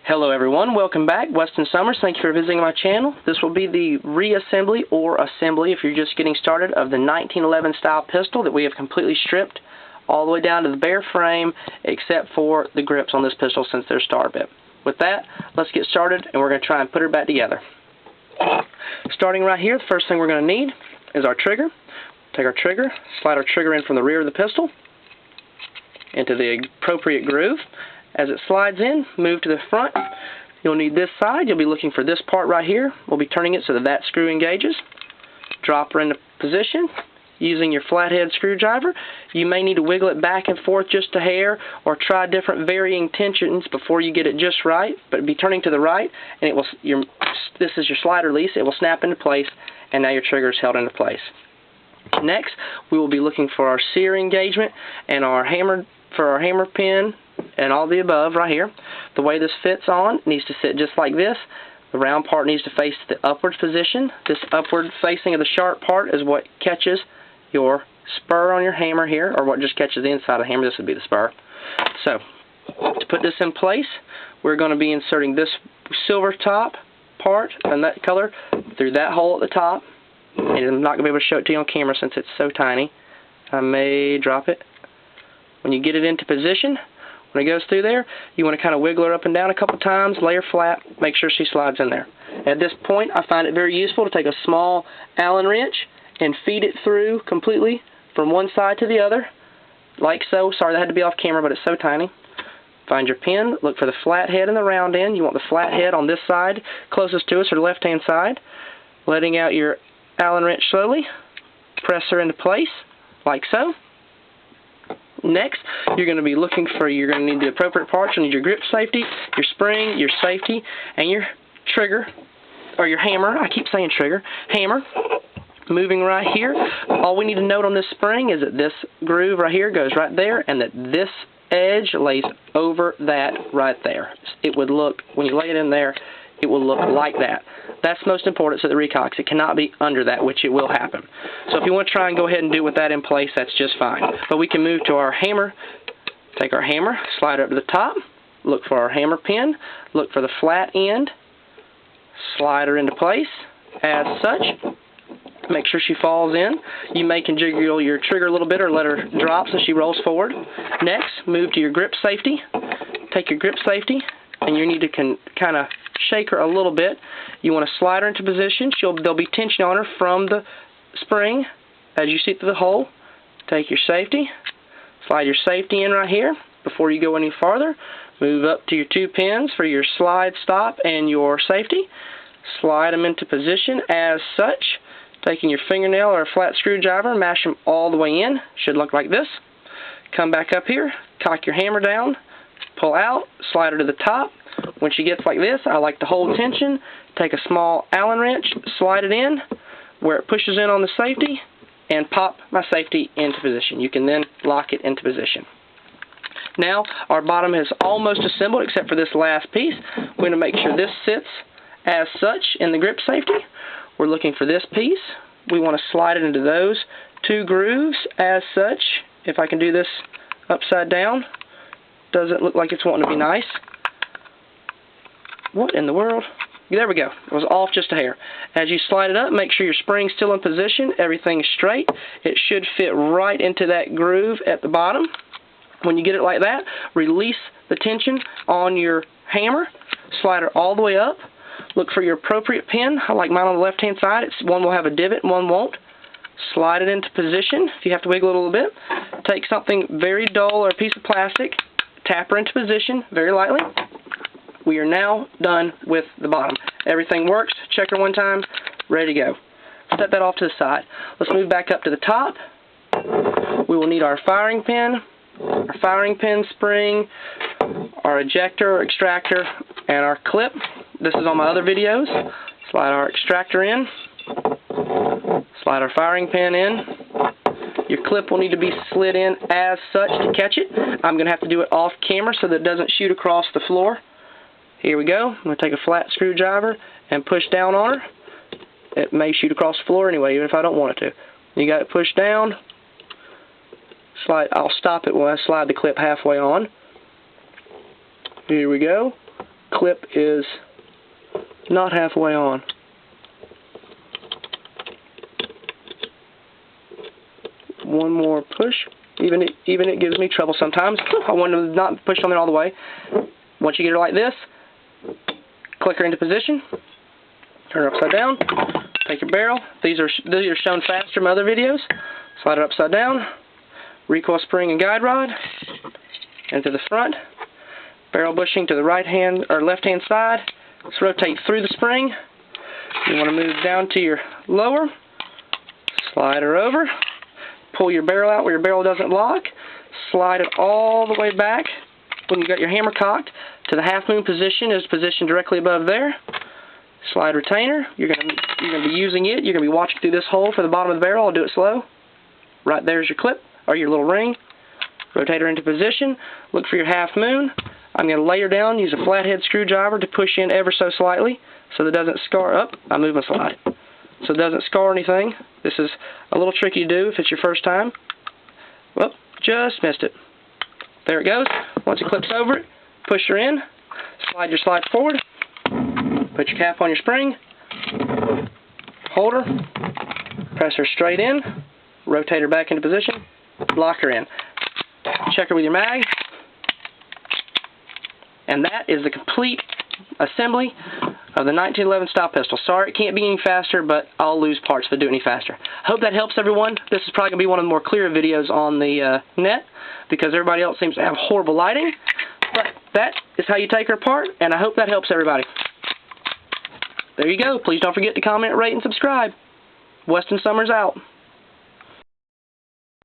Hello everyone, welcome back. Weston Summers, thank you for visiting my channel. This will be the reassembly or assembly, if you're just getting started, of the 1911 style pistol that we have completely stripped all the way down to the bare frame except for the grips on this pistol since they're star bit. With that, let's get started and we're going to try and put her back together. Starting right here, the first thing we're going to need is our trigger. Take our trigger, slide our trigger in from the rear of the pistol into the appropriate groove. As it slides in, move to the front. You'll need this side. You'll be looking for this part right here. We'll be turning it so that that screw engages. Drop her into position using your flathead screwdriver. You may need to wiggle it back and forth just a hair or try different varying tensions before you get it just right. But be turning to the right, and it will. This is your slide release. It will snap into place, and now your trigger is held into place. Next, we will be looking for our sear engagement and our hammer for our hammer pin and all the above right here. The way this fits on needs to sit just like this. The round part needs to face the upward position. This upward facing of the sharp part is what catches your spur on your hammer here, or what just catches the inside of the hammer. This would be the spur. So, to put this in place, we're going to be inserting this silver top part and that color through that hole at the top. And I'm not going to be able to show it to you on camera since it's so tiny. I may drop it. When you get it into position, when it goes through there, you want to kind of wiggle her up and down a couple times, lay her flat, make sure she slides in there. At this point, I find it very useful to take a small Allen wrench and feed it through completely from one side to the other, like so. Sorry that had to be off camera, but it's so tiny. Find your pin, look for the flat head and the round end. You want the flat head on this side, closest to us, or the left-hand side. Letting out your Allen wrench slowly, press her into place, like so. Next, you're going to be looking for, you're going to need the appropriate parts. You'll need your grip safety, your spring, your safety, and your trigger, or your hammer. I keep saying trigger. Hammer. Moving right here. All we need to note on this spring is that this groove right here goes right there, and that this edge lays over that right there. It would look, when you lay it in there, it will look like that. That's most important so that it recocks. It cannot be under that, which it will happen. So if you want to try and go ahead and do with that in place, that's just fine. But we can move to our hammer. Take our hammer, slide it up to the top, look for our hammer pin, look for the flat end, slide her into place as such. Make sure she falls in. You may jiggle your trigger a little bit or let her drop so she rolls forward. Next, move to your grip safety. Take your grip safety, and you need to kind of shake her a little bit. You want to slide her into position. There'll be tension on her from the spring as you see through the hole. Take your safety, slide your safety in right here. Before you go any farther, move up to your two pins for your slide stop and your safety. Slide them into position as such. Taking your fingernail or a flat screwdriver, mash them all the way in. Should look like this. Come back up here, cock your hammer down, pull out, slide her to the top. When she gets like this, I like to hold tension, take a small Allen wrench, slide it in where it pushes in on the safety, and pop my safety into position. You can then lock it into position. Now, our bottom is almost assembled except for this last piece. We're going to make sure this sits as such in the grip safety. We're looking for this piece. We want to slide it into those two grooves as such. If I can do this upside down, doesn't look like it's wanting to be nice. What in the world? There we go. It was off just a hair. As you slide it up, make sure your spring's still in position. Everything's straight. It should fit right into that groove at the bottom. When you get it like that, release the tension on your hammer. Slide it all the way up. Look for your appropriate pin. I like mine on the left-hand side. One will have a divot and one won't. Slide it into position. If you have to wiggle it a little bit, take something very dull or a piece of plastic, tap her into position very lightly. We are now done with the bottom. Everything works. Check her one time. Ready to go. Set that off to the side. Let's move back up to the top. We will need our firing pin spring, our ejector or extractor, and our clip. This is on my other videos. Slide our extractor in. Slide our firing pin in. Your clip will need to be slid in as such to catch it. I'm going to have to do it off camera so that it doesn't shoot across the floor. Here we go. I'm going to take a flat screwdriver and push down on her. It may shoot across the floor anyway, even if I don't want it to. You got it pushed down. I'll stop it when I slide the clip halfway on. Here we go. clip is not halfway on. One more push. Even it gives me trouble sometimes. I want to not push on it all the way. Once you get her like this, click her into position. Turn her upside down. Take your barrel. These are shown faster in my other videos. Slide it upside down. Recoil spring and guide rod. Into the front. Barrel bushing to the right hand or left hand side. Let's rotate through the spring. You want to move down to your lower. Slide her over. Pull your barrel out where your barrel doesn't lock. Slide it all the way back when you got your hammer cocked to the half moon position. Is positioned directly above there. Slide retainer. You're gonna be using it. You're gonna be watching through this hole for the bottom of the barrel. I'll do it slow. Right there's your clip or your little ring. Rotate her into position. Look for your half moon. I'm gonna lay her down. Use a flathead screwdriver to push in ever so slightly so that it doesn't scar up. I move my slide. So it doesn't scar anything. This is a little tricky to do if it's your first time. Well, just missed it. There it goes. Once it clips over it, push her in, slide your slide forward, put your cap on your spring, hold her, press her straight in, rotate her back into position, lock her in. Check her with your mag, and that is the complete assembly of the 1911 style pistol. Sorry it can't be any faster, but I'll lose parts if I do it any faster. Hope that helps everyone. This is probably going to be one of the more clearer videos on the net because everybody else seems to have horrible lighting. But that is how you take her apart, and I hope that helps everybody. There you go. Please don't forget to comment, rate, and subscribe. Weston Summers out.